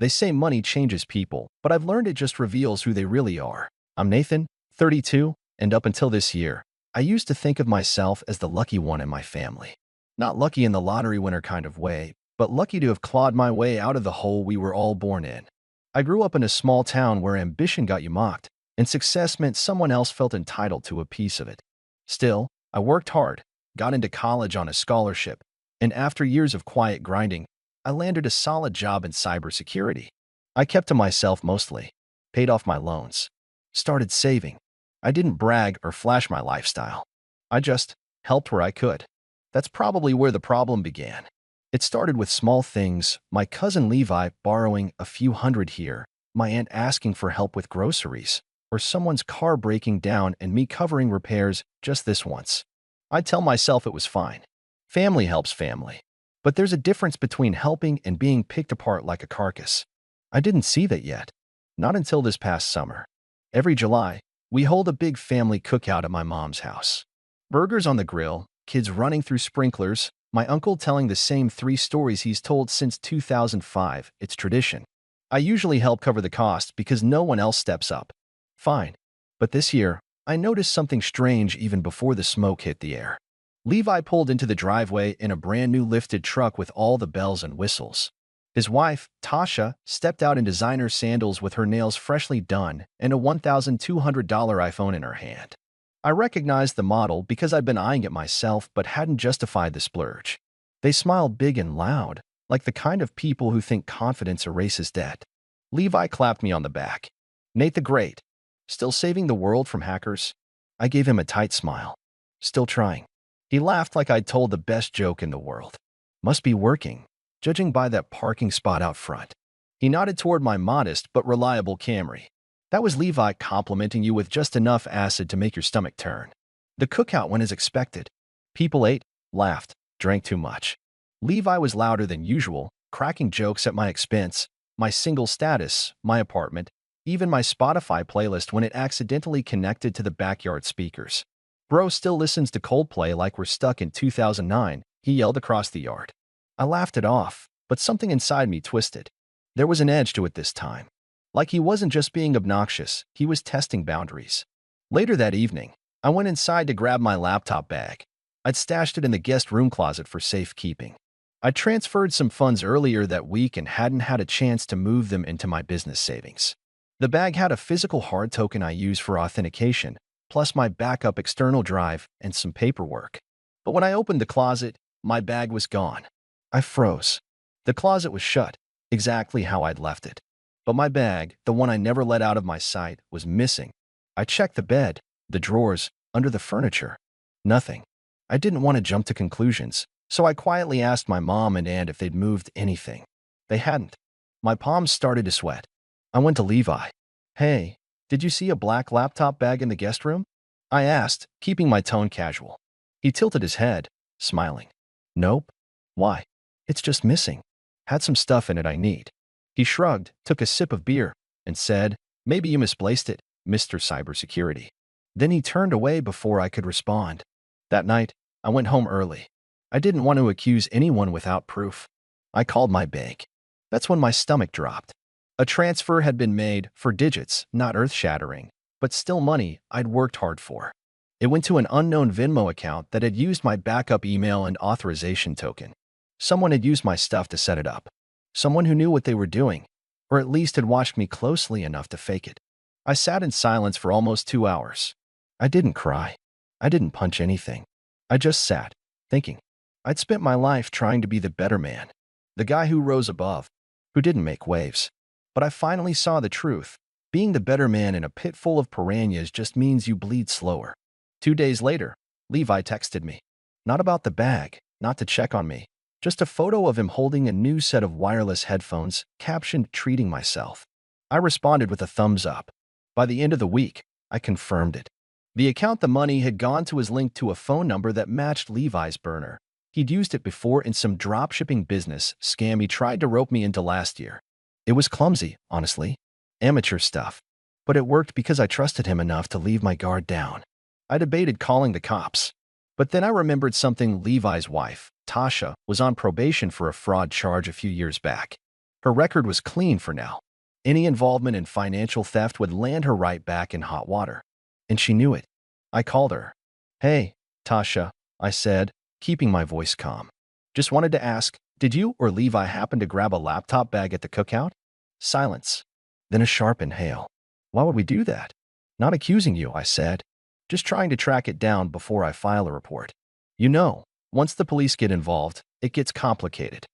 They say money changes people, but I've learned it just reveals who they really are. I'm Nathan, 32, and up until this year, I used to think of myself as the lucky one in my family. Not lucky in the lottery winner kind of way, but lucky to have clawed my way out of the hole we were all born in. I grew up in a small town where ambition got you mocked, and success meant someone else felt entitled to a piece of it. Still, I worked hard, got into college on a scholarship, and after years of quiet grinding, I landed a solid job in cybersecurity. I kept to myself mostly, paid off my loans, started saving. I didn't brag or flash my lifestyle. I just helped where I could. That's probably where the problem began. It started with small things, my cousin Levi borrowing a few hundred here, my aunt asking for help with groceries, or someone's car breaking down and me covering repairs just this once. I'd tell myself it was fine. Family helps family. But there's a difference between helping and being picked apart like a carcass. I didn't see that yet. Not until this past summer. Every July, we hold a big family cookout at my mom's house. Burgers on the grill, kids running through sprinklers, my uncle telling the same 3 stories he's told since 2005. It's tradition. I usually help cover the cost because no one else steps up. Fine. But this year, I noticed something strange even before the smoke hit the air. Levi pulled into the driveway in a brand new lifted truck with all the bells and whistles. His wife, Tasha, stepped out in designer sandals with her nails freshly done and a $1,200 iPhone in her hand. I recognized the model because I'd been eyeing it myself but hadn't justified the splurge. They smiled big and loud, like the kind of people who think confidence erases debt. Levi clapped me on the back. Nate the Great. Still saving the world from hackers? I gave him a tight smile. Still trying. He laughed like I'd told the best joke in the world. Must be working, judging by that parking spot out front. He nodded toward my modest but reliable Camry. That was Levi complimenting you with just enough acid to make your stomach turn. The cookout went as expected. People ate, laughed, drank too much. Levi was louder than usual, cracking jokes at my expense, my single status, my apartment, even my Spotify playlist when it accidentally connected to the backyard speakers. Bro still listens to Coldplay like we're stuck in 2009, he yelled across the yard. I laughed it off, but something inside me twisted. There was an edge to it this time. Like he wasn't just being obnoxious, he was testing boundaries. Later that evening, I went inside to grab my laptop bag. I'd stashed it in the guest room closet for safekeeping. I transferred some funds earlier that week and hadn't had a chance to move them into my business savings. The bag had a physical hard token I use for authentication, plus my backup external drive and some paperwork. But when I opened the closet, my bag was gone. I froze. The closet was shut, exactly how I'd left it. But my bag, the one I never let out of my sight, was missing. I checked the bed, the drawers, under the furniture. Nothing. I didn't want to jump to conclusions, so I quietly asked my mom and aunt if they'd moved anything. They hadn't. My palms started to sweat. I went to Levi. Hey, did you see a black laptop bag in the guest room? I asked, keeping my tone casual. He tilted his head, smiling. Nope. Why? It's just missing. Had some stuff in it I need. He shrugged, took a sip of beer, and said, maybe you misplaced it, Mr. Cybersecurity. Then he turned away before I could respond. That night, I went home early. I didn't want to accuse anyone without proof. I called my bank. That's when my stomach dropped. A transfer had been made for digits, not earth-shattering, but still money I'd worked hard for. It went to an unknown Venmo account that had used my backup email and authorization token. Someone had used my stuff to set it up. Someone who knew what they were doing, or at least had watched me closely enough to fake it. I sat in silence for almost 2 hours. I didn't cry. I didn't punch anything. I just sat, thinking. I'd spent my life trying to be the better man, the guy who rose above, who didn't make waves. But I finally saw the truth. Being the better man in a pit full of piranhas just means you bleed slower. 2 days later, Levi texted me. Not about the bag, not to check on me. Just a photo of him holding a new set of wireless headphones, captioned treating myself. I responded with a thumbs up. By the end of the week, I confirmed it. The account the money had gone to was linked to a phone number that matched Levi's burner. He'd used it before in some dropshipping business scam he tried to rope me into last year. It was clumsy, honestly. Amateur stuff. But it worked because I trusted him enough to leave my guard down. I debated calling the cops. But then I remembered something. Levi's wife, Tasha, was on probation for a fraud charge a few years back. Her record was clean for now. Any involvement in financial theft would land her right back in hot water. And she knew it. I called her. "Hey, Tasha," I said, keeping my voice calm. "Just wanted to ask, did you or Levi happen to grab a laptop bag at the cookout?" Silence. Then a sharp inhale. "Why would we do that?" "Not accusing you," I said. "Just trying to track it down before I file a report. You know, once the police get involved, it gets complicated.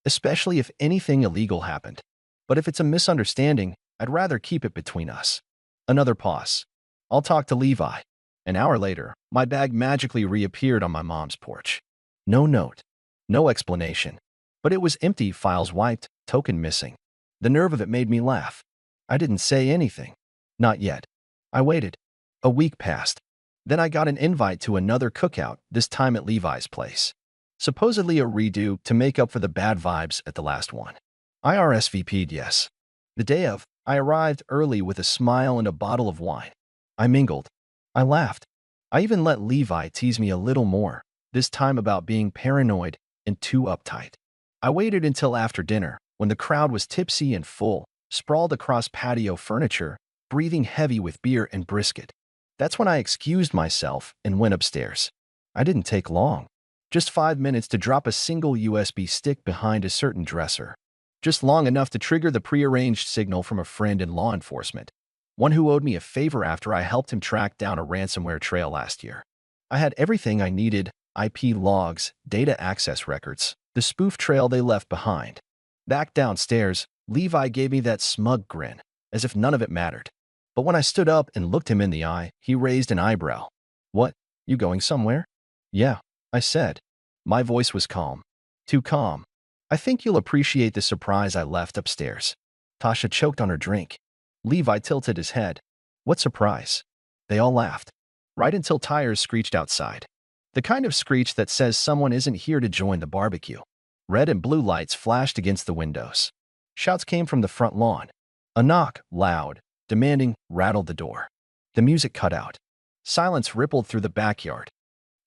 Especially if anything illegal happened. But if it's a misunderstanding, I'd rather keep it between us." Another pause. "I'll talk to Levi." An hour later, my bag magically reappeared on my mom's porch. No note. No explanation. But it was empty, files wiped, token missing. The nerve of it made me laugh. I didn't say anything. Not yet. I waited. A week passed. Then I got an invite to another cookout, this time at Levi's place. Supposedly a redo to make up for the bad vibes at the last one. I RSVP'd yes. The day of, I arrived early with a smile and a bottle of wine. I mingled. I laughed. I even let Levi tease me a little more, this time about being paranoid and too uptight. I waited until after dinner, when the crowd was tipsy and full, sprawled across patio furniture, breathing heavy with beer and brisket. That's when I excused myself and went upstairs. I didn't take long. Just 5 minutes to drop a single USB stick behind a certain dresser. Just long enough to trigger the prearranged signal from a friend in law enforcement. One who owed me a favor after I helped him track down a ransomware trail last year. I had everything I needed: IP logs, data access records, the spoof trail they left behind. Back downstairs, Levi gave me that smug grin, as if none of it mattered. But when I stood up and looked him in the eye, he raised an eyebrow. "What? You going somewhere?" "Yeah," I said. My voice was calm. Too calm. "I think you'll appreciate the surprise I left upstairs." Tasha choked on her drink. Levi tilted his head. "What surprise?" They all laughed. Right until tires screeched outside. The kind of screech that says someone isn't here to join the barbecue. Red and blue lights flashed against the windows. Shouts came from the front lawn. A knock, loud, demanding, rattled the door. The music cut out. Silence rippled through the backyard.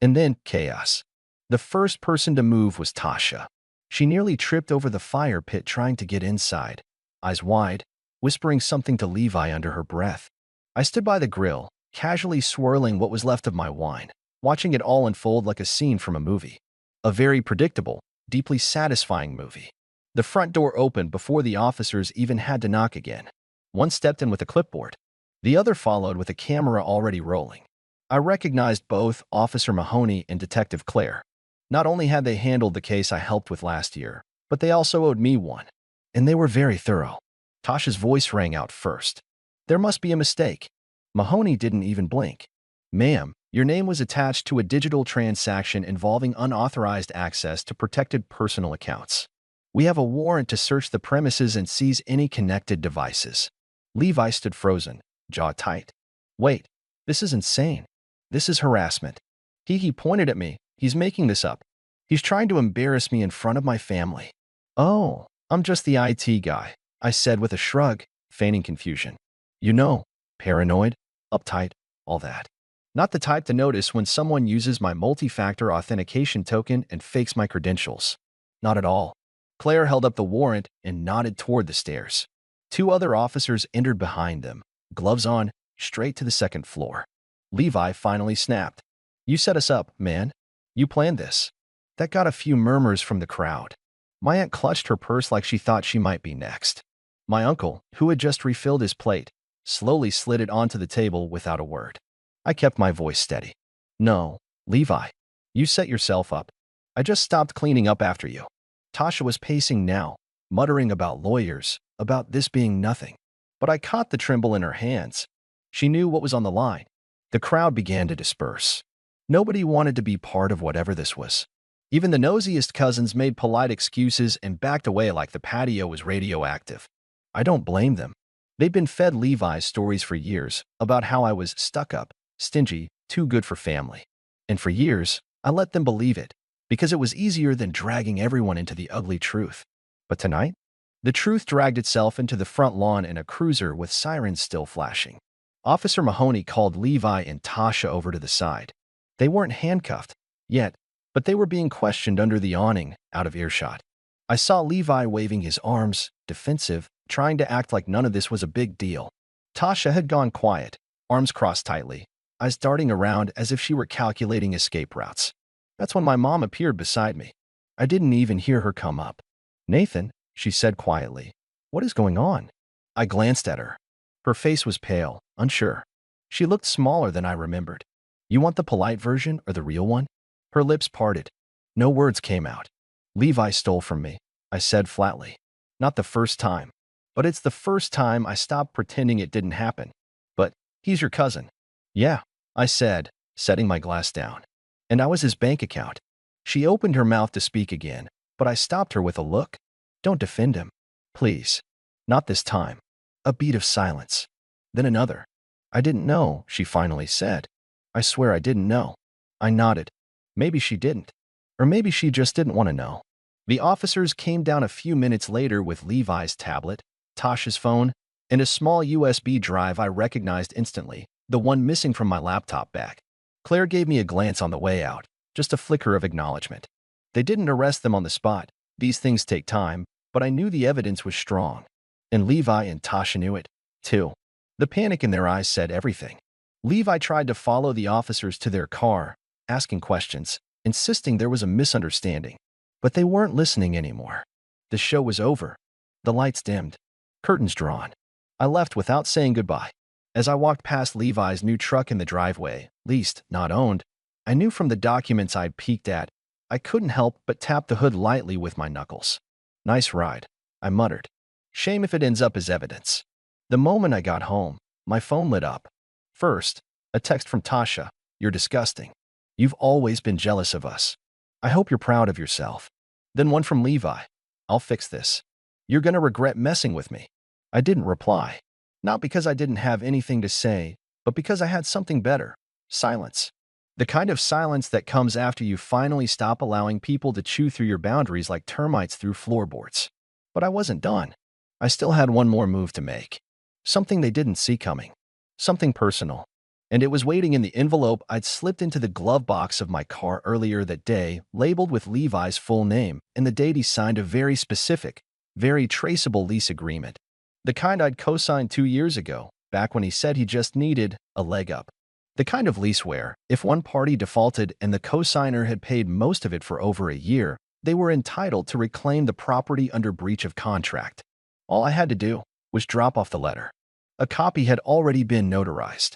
And then chaos. The first person to move was Tasha. She nearly tripped over the fire pit trying to get inside, eyes wide, whispering something to Levi under her breath. I stood by the grill, casually swirling what was left of my wine, watching it all unfold like a scene from a movie. A very predictable, deeply satisfying movie. The front door opened before the officers even had to knock again. One stepped in with a clipboard. The other followed with a camera already rolling. I recognized both Officer Mahoney and Detective Claire. Not only had they handled the case I helped with last year, but they also owed me one. And they were very thorough. Tasha's voice rang out first. "There must be a mistake." Mahoney didn't even blink. "Ma'am, your name was attached to a digital transaction involving unauthorized access to protected personal accounts. We have a warrant to search the premises and seize any connected devices." Levi stood frozen, jaw tight. "Wait, this is insane. This is harassment." He pointed at me. "He's making this up. He's trying to embarrass me in front of my family." "Oh, I'm just the IT guy," I said with a shrug, feigning confusion. "You know, paranoid, uptight, all that. Not the type to notice when someone uses my multi-factor authentication token and fakes my credentials. Not at all." Claire held up the warrant and nodded toward the stairs. 2 other officers entered behind them, gloves on, straight to the second floor. Levi finally snapped. "You set us up, man. You planned this." That got a few murmurs from the crowd. My aunt clutched her purse like she thought she might be next. My uncle, who had just refilled his plate, slowly slid it onto the table without a word. I kept my voice steady. "No, Levi, you set yourself up. I just stopped cleaning up after you." Tasha was pacing now, muttering about lawyers, about this being nothing. But I caught the tremble in her hands. She knew what was on the line. The crowd began to disperse. Nobody wanted to be part of whatever this was. Even the nosiest cousins made polite excuses and backed away like the patio was radioactive. I don't blame them. They'd been fed Levi's stories for years about how I was stuck up, stingy, too good for family. And for years, I let them believe it, because it was easier than dragging everyone into the ugly truth. But tonight, the truth dragged itself into the front lawn in a cruiser with sirens still flashing. Officer Mahoney called Levi and Tasha over to the side. They weren't handcuffed yet, but they were being questioned under the awning, out of earshot. I saw Levi waving his arms, defensive, trying to act like none of this was a big deal. Tasha had gone quiet, arms crossed tightly, eyes darting around as if she were calculating escape routes. That's when my mom appeared beside me. I didn't even hear her come up. "Nathan," she said quietly, "what is going on?" I glanced at her. Her face was pale, unsure. She looked smaller than I remembered. "You want the polite version or the real one?" Her lips parted. No words came out. "Levi stole from me," I said flatly. "Not the first time. But it's the first time I stopped pretending it didn't happen. But he's your cousin." "Yeah," I said, setting my glass down. "And I was his bank account." She opened her mouth to speak again, but I stopped her with a look. "Don't defend him. Please. Not this time." A beat of silence. Then another. "I didn't know," she finally said. "I swear I didn't know." I nodded. Maybe she didn't. Or maybe she just didn't want to know. The officers came down a few minutes later with Levi's tablet, Tasha's phone, and a small USB drive I recognized instantly, the one missing from my laptop bag. Claire gave me a glance on the way out, just a flicker of acknowledgement. They didn't arrest them on the spot. These things take time, but I knew the evidence was strong. And Levi and Tasha knew it, too. The panic in their eyes said everything. Levi tried to follow the officers to their car, asking questions, insisting there was a misunderstanding. But they weren't listening anymore. The show was over. The lights dimmed. Curtains drawn. I left without saying goodbye. As I walked past Levi's new truck in the driveway, leased, not owned, I knew from the documents I'd peeked at, I couldn't help but tap the hood lightly with my knuckles. "Nice ride," I muttered. "Shame if it ends up as evidence." The moment I got home, my phone lit up. First, a text from Tasha. "You're disgusting. You've always been jealous of us. I hope you're proud of yourself." Then one from Levi. "I'll fix this. You're gonna regret messing with me." I didn't reply. Not because I didn't have anything to say, but because I had something better. Silence. The kind of silence that comes after you finally stop allowing people to chew through your boundaries like termites through floorboards. But I wasn't done. I still had one more move to make. Something they didn't see coming. Something personal. And it was waiting in the envelope I'd slipped into the glove box of my car earlier that day, labeled with Levi's full name, and the date he signed a very specific, very traceable lease agreement. The kind I'd co-signed 2 years ago, back when he said he just needed a leg up. The kind of lease where, if one party defaulted and the co-signer had paid most of it for over a year, they were entitled to reclaim the property under breach of contract. All I had to do was drop off the letter. A copy had already been notarized.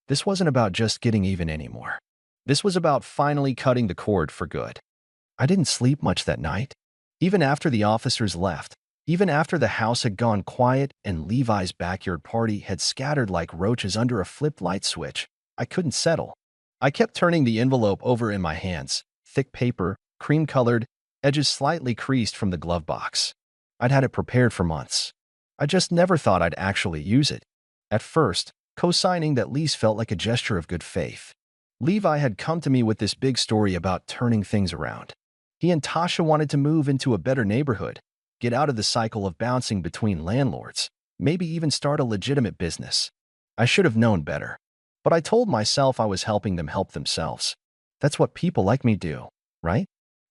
This wasn't about just getting even anymore. This was about finally cutting the cord for good. I didn't sleep much that night. Even after the officers left, even after the house had gone quiet and Levi's backyard party had scattered like roaches under a flipped light switch, I couldn't settle. I kept turning the envelope over in my hands, thick paper, cream-colored, edges slightly creased from the glove box. I'd had it prepared for months. I just never thought I'd actually use it. At first, co-signing that lease felt like a gesture of good faith. Levi had come to me with this big story about turning things around. He and Tasha wanted to move into a better neighborhood, get out of the cycle of bouncing between landlords, maybe even start a legitimate business. I should have known better. But I told myself I was helping them help themselves. That's what people like me do, right?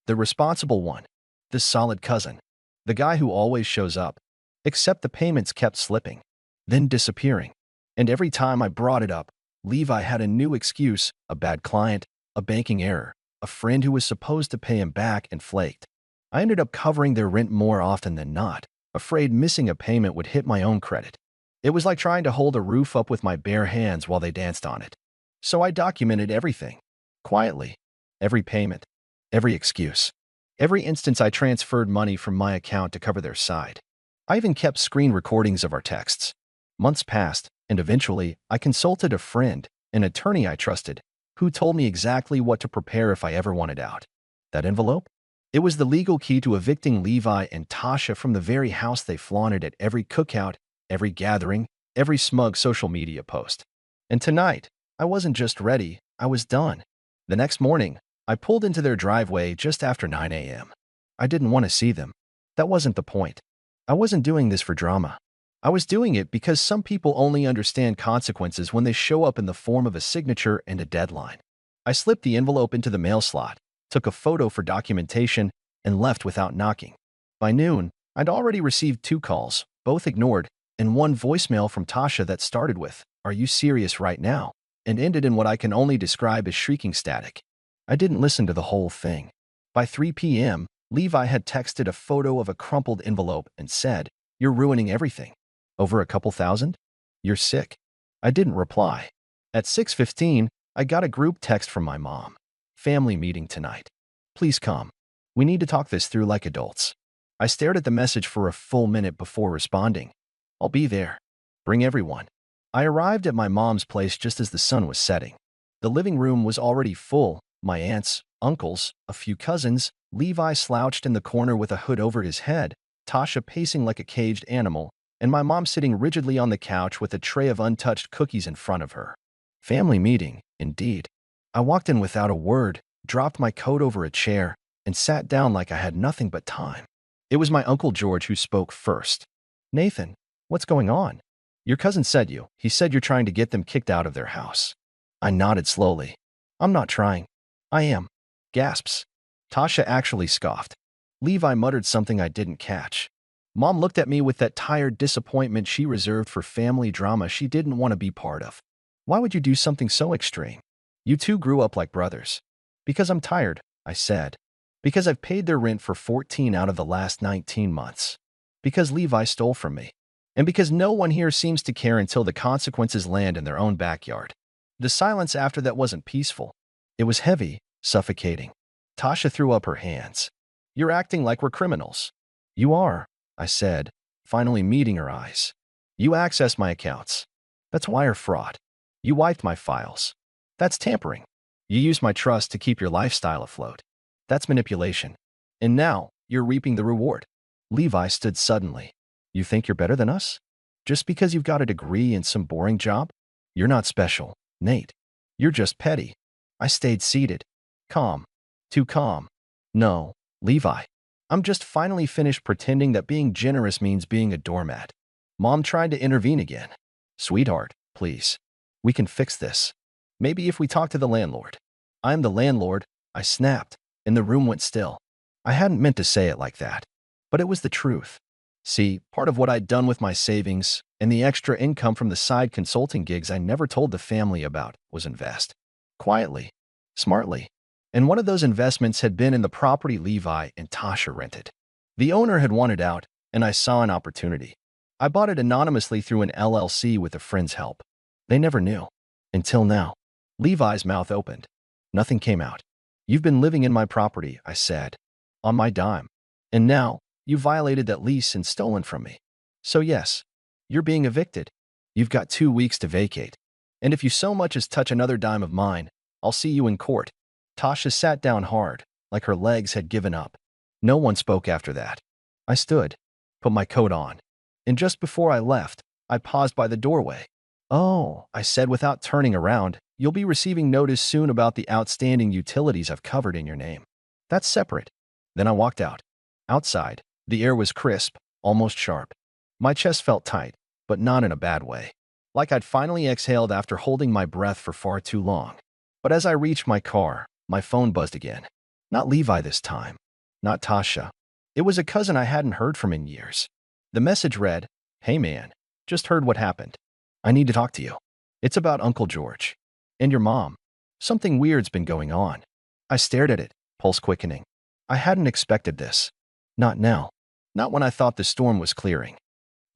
The responsible one. The solid cousin. The guy who always shows up. Except the payments kept slipping, then disappearing. And every time I brought it up, Levi had a new excuse, a bad client, a banking error, a friend who was supposed to pay him back and flaked. I ended up covering their rent more often than not, afraid missing a payment would hit my own credit. It was like trying to hold a roof up with my bare hands while they danced on it. So I documented everything. Quietly. Every payment. Every excuse. Every instance I transferred money from my account to cover their side. I even kept screen recordings of our texts. Months passed, and eventually, I consulted a friend, an attorney I trusted, who told me exactly what to prepare if I ever wanted out. That envelope? It was the legal key to evicting Levi and Tasha from the very house they flaunted at every cookout, every gathering, every smug social media post. And tonight, I wasn't just ready, I was done. The next morning, I pulled into their driveway just after 9 a.m. I didn't want to see them. That wasn't the point. I wasn't doing this for drama. I was doing it because some people only understand consequences when they show up in the form of a signature and a deadline. I slipped the envelope into the mail slot, took a photo for documentation, and left without knocking. By noon, I'd already received 2 calls, both ignored, and one voicemail from Tasha that started with, "Are you serious right now?" and ended in what I can only describe as shrieking static. I didn't listen to the whole thing. By 3 p.m., Levi had texted a photo of a crumpled envelope and said, "You're ruining everything. Over a couple thousand? You're sick." I didn't reply. At 6:15, I got a group text from my mom. "Family meeting tonight. Please come. We need to talk this through like adults." I stared at the message for a full minute before responding. "I'll be there. Bring everyone." I arrived at my mom's place just as the sun was setting. The living room was already full. My aunts, uncles, a few cousins, Levi slouched in the corner with a hood over his head, Tasha pacing like a caged animal, and my mom sitting rigidly on the couch with a tray of untouched cookies in front of her. Family meeting, indeed. I walked in without a word, dropped my coat over a chair, and sat down like I had nothing but time. It was my Uncle George who spoke first. "Nathan, what's going on? Your cousin said you. He said you're trying to get them kicked out of their house." I nodded slowly. "I'm not trying. I am." Gasps. Tasha actually scoffed. Levi muttered something I didn't catch. Mom looked at me with that tired disappointment she reserved for family drama she didn't want to be part of. "Why would you do something so extreme? You two grew up like brothers." "Because I'm tired," I said. "Because I've paid their rent for 14 out of the last 19 months. Because Levi stole from me. And because no one here seems to care until the consequences land in their own backyard." The silence after that wasn't peaceful. It was heavy, suffocating. Tasha threw up her hands. "You're acting like we're criminals." "You are," I said, finally meeting her eyes. "You accessed my accounts. That's wire fraud. You wiped my files. That's tampering. You used my trust to keep your lifestyle afloat. That's manipulation. And now, you're reaping the reward." Levi stood suddenly. "You think you're better than us? Just because you've got a degree and some boring job? You're not special, Nate. You're just petty." I stayed seated. Calm. Too calm. "No, Levi. I'm just finally finished pretending that being generous means being a doormat." Mom tried to intervene again. "Sweetheart, please. We can fix this. Maybe if we talk to the landlord." "I'm the landlord," I snapped, and the room went still. I hadn't meant to say it like that, but it was the truth. See, part of what I'd done with my savings and the extra income from the side consulting gigs I never told the family about was invest. Quietly. Smartly. And one of those investments had been in the property Levi and Tasha rented. The owner had wanted out, and I saw an opportunity. I bought it anonymously through an LLC with a friend's help. They never knew. Until now. Levi's mouth opened. Nothing came out. "You've been living in my property," I said. "On my dime. And now, you violated that lease and stolen from me. So yes, you're being evicted. You've got 2 weeks to vacate. And if you so much as touch another dime of mine, I'll see you in court." Tasha sat down hard, like her legs had given up. No one spoke after that. I stood, put my coat on, and just before I left, I paused by the doorway. "Oh," I said without turning around, "you'll be receiving notice soon about the outstanding utilities I've covered in your name. That's separate." Then I walked out. Outside, the air was crisp, almost sharp. My chest felt tight, but not in a bad way. Like I'd finally exhaled after holding my breath for far too long. But as I reached my car, my phone buzzed again. Not Levi this time. Not Tasha. It was a cousin I hadn't heard from in years. The message read, "Hey man, just heard what happened. I need to talk to you. It's about Uncle George. And your mom. Something weird's been going on." I stared at it, pulse quickening. I hadn't expected this. Not now. Not when I thought the storm was clearing.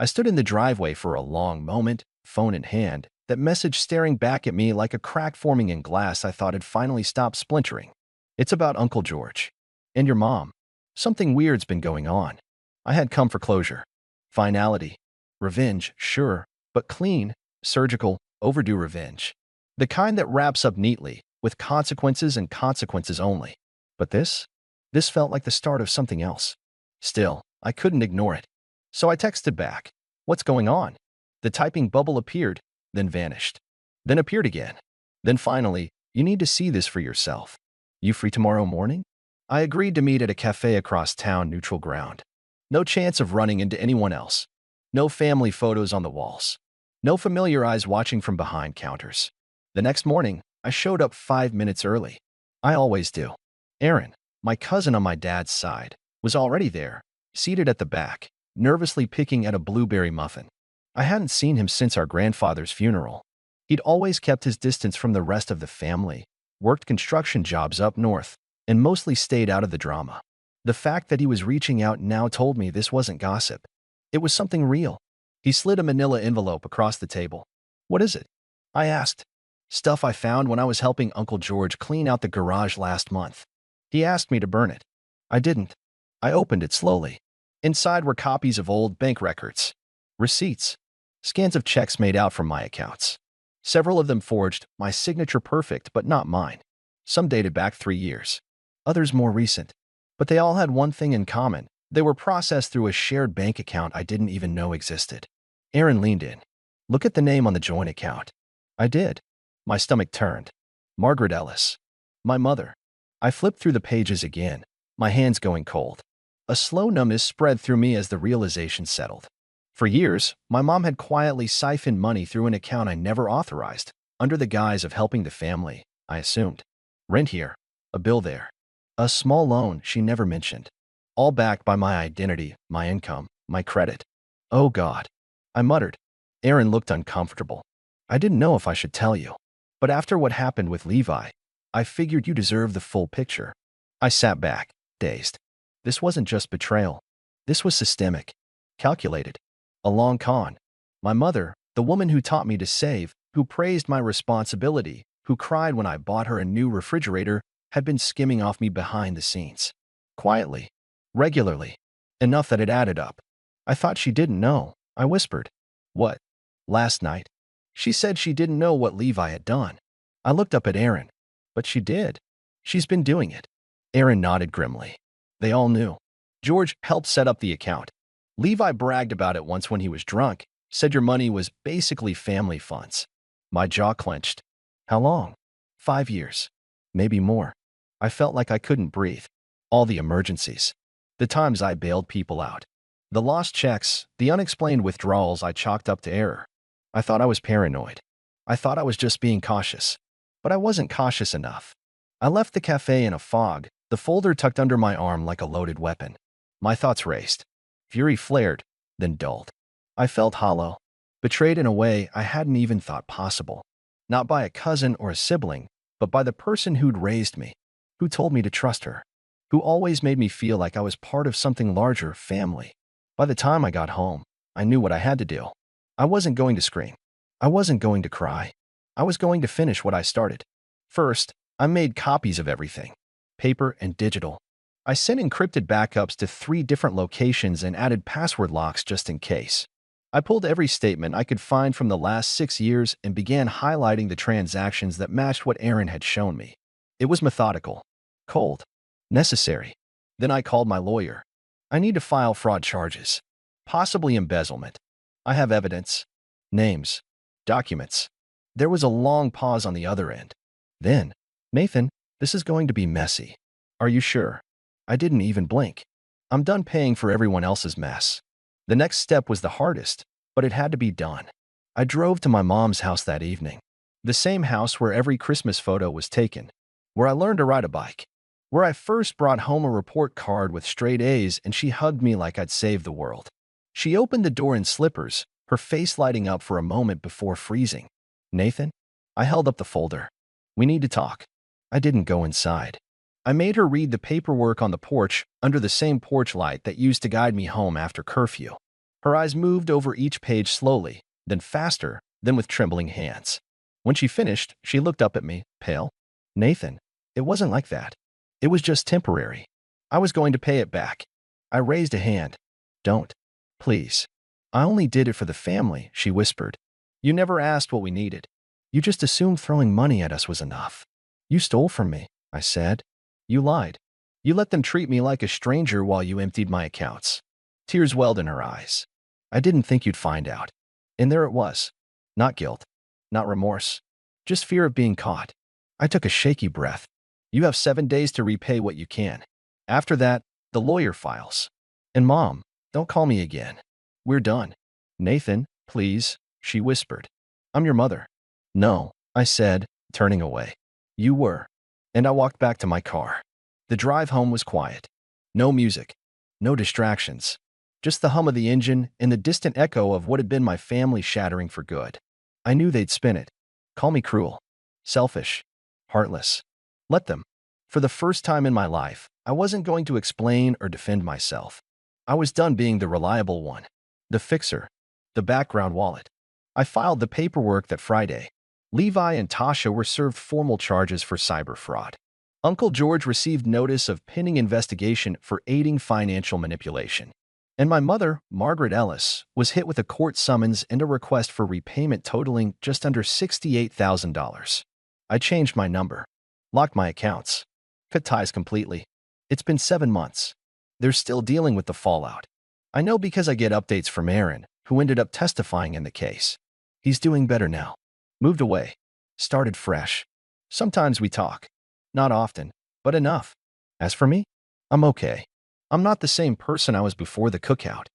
I stood in the driveway for a long moment, phone in hand, that message staring back at me like a crack forming in glass I thought had finally stopped splintering. "It's about Uncle George. And your mom. Something weird's been going on." I had come for closure. Finality. Revenge, sure, but clean, surgical, overdue revenge. The kind that wraps up neatly, with consequences and consequences only. But this? This felt like the start of something else. Still, I couldn't ignore it. So I texted back, "What's going on?" The typing bubble appeared, then vanished. Then appeared again. Then finally, "You need to see this for yourself. You free tomorrow morning?" I agreed to meet at a cafe across town, neutral ground. No chance of running into anyone else. No family photos on the walls. No familiar eyes watching from behind counters. The next morning, I showed up 5 minutes early. I always do. Aaron, my cousin on my dad's side, was already there, seated at the back, nervously picking at a blueberry muffin. I hadn't seen him since our grandfather's funeral. He'd always kept his distance from the rest of the family, worked construction jobs up north, and mostly stayed out of the drama. The fact that he was reaching out now told me this wasn't gossip. It was something real. He slid a manila envelope across the table. "What is it?" I asked. "Stuff I found when I was helping Uncle George clean out the garage last month." He asked me to burn it. I didn't. I opened it slowly. Inside were copies of old bank records, receipts, scans of checks made out from my accounts. Several of them forged, my signature perfect, but not mine. Some dated back 3 years. Others more recent. But they all had one thing in common. They were processed through a shared bank account I didn't even know existed. Aaron leaned in. "Look at the name on the joint account." I did. My stomach turned. Margaret Ellis. My mother. I flipped through the pages again, my hands going cold. A slow numbness spread through me as the realization settled. For years, my mom had quietly siphoned money through an account I never authorized, under the guise of helping the family, I assumed. Rent here, a bill there, a small loan she never mentioned, all backed by my identity, my income, my credit. "Oh God," I muttered. Aaron looked uncomfortable. "I didn't know if I should tell you, but after what happened with Levi, I figured you deserved the full picture." I sat back, dazed. This wasn't just betrayal. This was systemic, calculated, a long con. My mother, the woman who taught me to save, who praised my responsibility, who cried when I bought her a new refrigerator, had been skimming off me behind the scenes. Quietly, regularly, enough that it added up. "I thought she didn't know," I whispered. "What?" "Last night. She said she didn't know what Levi had done." I looked up at Aaron. "But she did. She's been doing it." Aaron nodded grimly. "They all knew. George helped set up the account. Levi bragged about it once when he was drunk, said your money was basically family funds." My jaw clenched. "How long?" "5 years. Maybe more." I felt like I couldn't breathe. All the emergencies. The times I bailed people out. The lost checks, the unexplained withdrawals I chalked up to error. I thought I was paranoid. I thought I was just being cautious. But I wasn't cautious enough. I left the cafe in a fog, the folder tucked under my arm like a loaded weapon. My thoughts raced. Fury flared, then dulled. I felt hollow, betrayed in a way I hadn't even thought possible. Not by a cousin or a sibling, but by the person who'd raised me, who told me to trust her, who always made me feel like I was part of something larger, family. By the time I got home, I knew what I had to do. I wasn't going to scream. I wasn't going to cry. I was going to finish what I started. First, I made copies of everything, paper and digital. I sent encrypted backups to 3 different locations and added password locks just in case. I pulled every statement I could find from the last 6 years and began highlighting the transactions that matched what Aaron had shown me. It was methodical, cold, necessary. Then I called my lawyer. "I need to file fraud charges, possibly embezzlement. I have evidence, names, documents." There was a long pause on the other end. Then, "Nathan, this is going to be messy. Are you sure?" I didn't even blink. "I'm done paying for everyone else's mess." The next step was the hardest, but it had to be done. I drove to my mom's house that evening. The same house where every Christmas photo was taken, where I learned to ride a bike, where I first brought home a report card with straight A's and she hugged me like I'd saved the world. She opened the door in slippers, her face lighting up for a moment before freezing. "Nathan?" I held up the folder. "We need to talk." I didn't go inside. I made her read the paperwork on the porch under the same porch light that used to guide me home after curfew. Her eyes moved over each page slowly, then faster, then with trembling hands. When she finished, she looked up at me, pale. "Nathan, it wasn't like that. It was just temporary. I was going to pay it back." I raised a hand. "Don't. Please. I only did it for the family," she whispered. "You never asked what we needed. You just assumed throwing money at us was enough. You stole from me," I said. "You lied. You let them treat me like a stranger while you emptied my accounts." Tears welled in her eyes. "I didn't think you'd find out." And there it was. Not guilt. Not remorse. Just fear of being caught. I took a shaky breath. "You have 7 days to repay what you can. After that, the lawyer files. And Mom, don't call me again. We're done." "Nathan, please," she whispered. "I'm your mother." "No," I said, turning away. "You were." And I walked back to my car. The drive home was quiet. No music. No distractions. Just the hum of the engine and the distant echo of what had been my family shattering for good. I knew they'd spin it. Call me cruel, selfish, heartless. Let them. For the first time in my life, I wasn't going to explain or defend myself. I was done being the reliable one, the fixer, the background wallet. I filed the paperwork that Friday. Levi and Tasha were served formal charges for cyber fraud. Uncle George received notice of pending investigation for aiding financial manipulation. And my mother, Margaret Ellis, was hit with a court summons and a request for repayment totaling just under $68,000. I changed my number, locked my accounts, cut ties completely. It's been 7 months. They're still dealing with the fallout. I know because I get updates from Aaron, who ended up testifying in the case. He's doing better now. Moved away. Started fresh. Sometimes we talk. Not often, but enough. As for me, I'm okay. I'm not the same person I was before the cookout.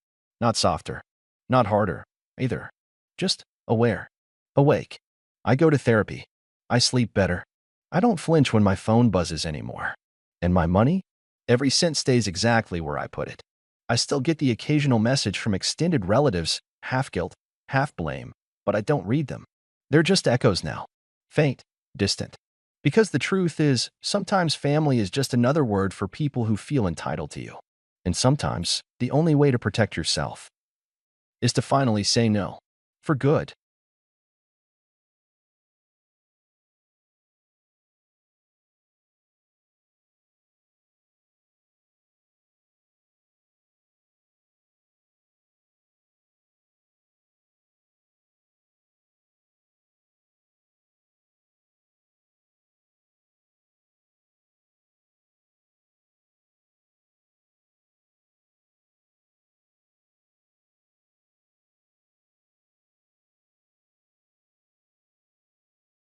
Not softer. Not harder, either. Just aware. Awake. I go to therapy. I sleep better. I don't flinch when my phone buzzes anymore. And my money? Every cent stays exactly where I put it. I still get the occasional message from extended relatives, half guilt, half blame, but I don't read them. They're just echoes now. Faint, distant. Because the truth is, sometimes family is just another word for people who feel entitled to you. And sometimes, the only way to protect yourself is to finally say no. For good.